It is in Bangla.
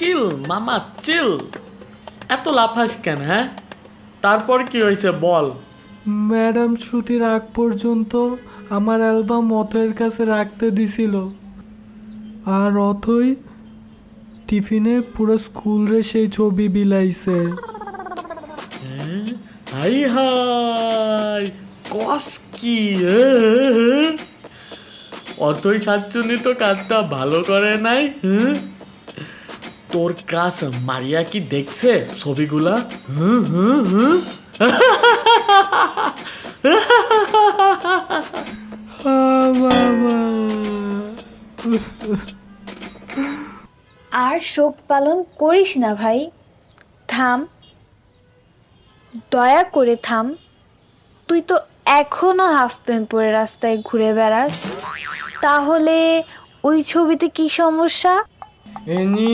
চিল মামা চিল। এত লাফাস কেন? হ্যাঁ, তারপর কি হয়েছে বল। ম্যাডাম ছুটির আগ পর্যন্ত আমার অ্যালবাম অথয়ের কাছে রাখতে দিছিল, আর অথই টিফিনে পুরো স্কুলরে সেই ছবি বিলাইছে। হাই হাই, কস কি? অতই সাতচুনি তো কাজটা ভালো করে নাই। তোর ক্রাশ মারিয়া কি দেখছে ছবিগুলা? বাবা, আর শোক পালন করিস না ভাই, থাম, দয়া করে থাম। তুই তো এখনো হাফ প্যান্ট পরে রাস্তায় ঘুরে বেড়াস, তাহলে ওই ছবিতে কি সমস্যা? এনি